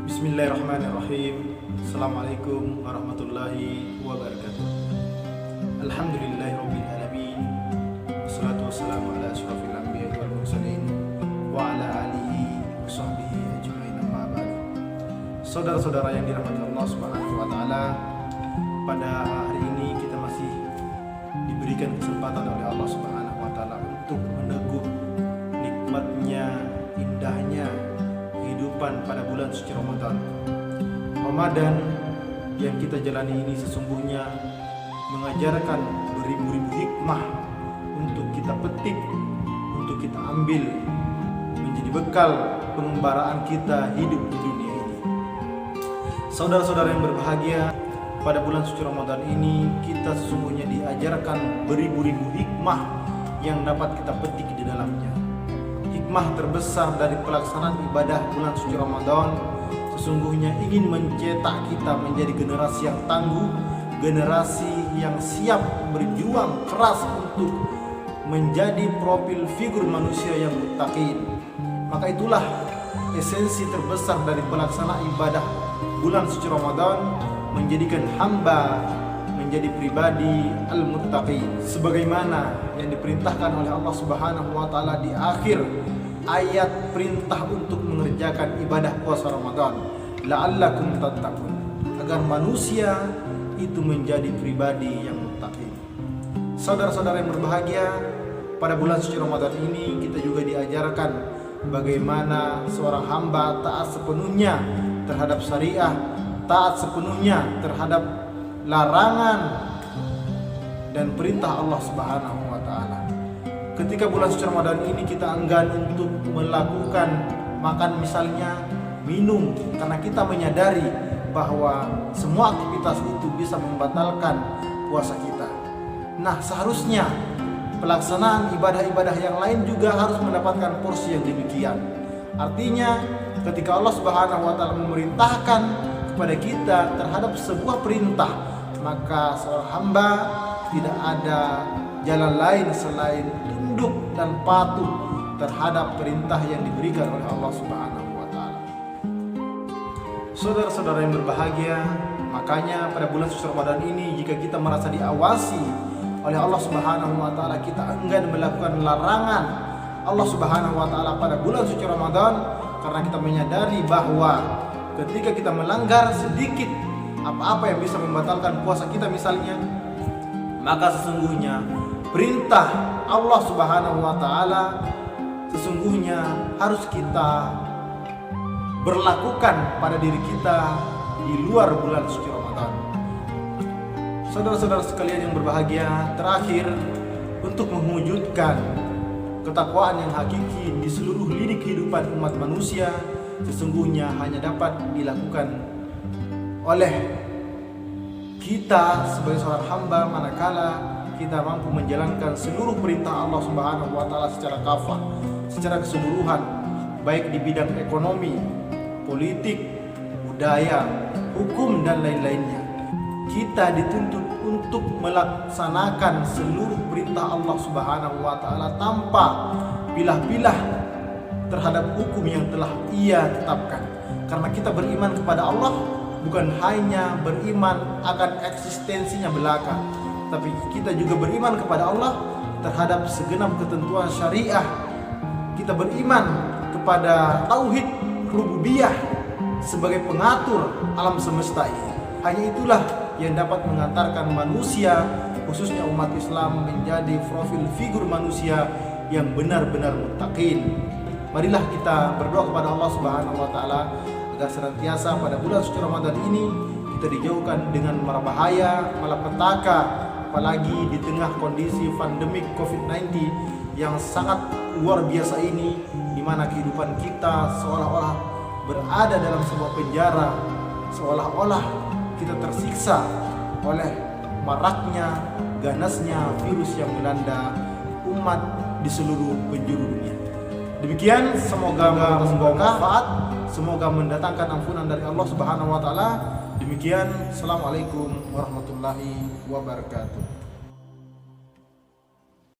Bismillahirrahmanirrahim. Assalamualaikum warahmatullahi wabarakatuh. Alhamdulillahirabbil alamin. Wassalatu wassalamu ala asyrafil anbiya'i wal mursalin wa ala alihi wa sahbihi ajmain, amma ba'd. Saudara-saudara yang dirahmati Allah Subhanahu wa taala, pada hari ini kita masih diberikan kesempatan oleh Allah Subhanahu wa taala untuk meneguh nikmatnya, indahnya kehidupan pada bulan suci Ramadan. Ramadan yang kita jalani ini sesungguhnya mengajarkan beribu-ribu hikmah untuk kita petik, untuk kita ambil menjadi bekal pengembaraan kita hidup di dunia ini. Saudara-saudara yang berbahagia, pada bulan suci Ramadan ini kita sesungguhnya diajarkan beribu-ribu hikmah yang dapat kita petik di dalamnya. Hikmah terbesar dari pelaksanaan ibadah bulan suci Ramadan sesungguhnya ingin mencetak kita menjadi generasi yang tangguh, generasi yang siap berjuang keras untuk menjadi profil figur manusia yang muttaqin. Maka itulah esensi terbesar dari pelaksanaan ibadah bulan suci Ramadan, menjadikan hamba menjadi pribadi al-muttaqin, sebagaimana yang diperintahkan oleh Allah Subhanahu wa taala di akhir ayat perintah untuk mengerjakan ibadah puasa Ramadan, la'allakum tattaqun, agar manusia itu menjadi pribadi yang muttaqin. Saudara-saudara yang berbahagia, pada bulan suci Ramadan ini kita juga diajarkan bagaimana seorang hamba taat sepenuhnya terhadap syariah, taat sepenuhnya terhadap larangan dan perintah Allah Subhanahu wa taala. Ketika bulan suci Ramadan ini kita enggan untuk melakukan makan, misalnya minum, karena kita menyadari bahwa semua aktivitas itu bisa membatalkan puasa kita. Nah, seharusnya pelaksanaan ibadah-ibadah yang lain juga harus mendapatkan porsi yang demikian. Artinya, ketika Allah Subhanahu wa taala memerintahkan kepada kita terhadap sebuah perintah, maka seorang hamba tidak ada jalan lain selain tunduk dan patuh terhadap perintah yang diberikan oleh Allah Subhanahu wa taala. Saudara-saudara yang berbahagia, makanya pada bulan suci Ramadan ini jika kita merasa diawasi oleh Allah Subhanahu wa taala, kita enggan melakukan larangan Allah Subhanahu wa taala pada bulan suci Ramadan, karena kita menyadari bahwa ketika kita melanggar sedikit apa-apa yang bisa membatalkan puasa kita misalnya, maka sesungguhnya perintah Allah Subhanahu wa taala sesungguhnya harus kita berlakukan pada diri kita di luar bulan suci Ramadan. Saudara-saudara sekalian yang berbahagia, terakhir, untuk mewujudkan ketakwaan yang hakiki di seluruh lini kehidupan umat manusia sesungguhnya hanya dapat dilakukan oleh kita sebagai seorang hamba manakala kita mampu menjalankan seluruh perintah Allah Subhanahu wa taala secara kafah, secara keseluruhan, baik di bidang ekonomi, politik, budaya, hukum dan lain-lainnya. Kita dituntut untuk melaksanakan seluruh perintah Allah Subhanahu wa taala tanpa pilah-pilah terhadap hukum yang telah Ia tetapkan. Karena kita beriman kepada Allah bukan hanya beriman akan eksistensinya belaka, tapi kita juga beriman kepada Allah terhadap segenap ketentuan syariah. Kita beriman kepada tauhid rububiyah sebagai pengatur alam semesta ini. Hanya itulah yang dapat mengantarkan manusia, khususnya umat Islam, menjadi profil figur manusia yang benar-benar muttaqin. Marilah kita berdoa kepada Allah Subhanahu wa taala agar senantiasa pada bulan suci Ramadan ini kita dijauhkan dengan mara bahaya, malapetaka, apalagi di tengah kondisi pandemik COVID-19 yang sangat luar biasa ini, di mana kehidupan kita seolah-olah berada dalam sebuah penjara, seolah-olah kita tersiksa oleh maraknya, ganasnya virus yang melanda umat di seluruh penjuru dunia. Demikian, semoga membawa manfaat, semoga mendatangkan ampunan dari Allah Subhanahu wa taala. Demikian, assalamualaikum warahmatullahi wabarakatuh.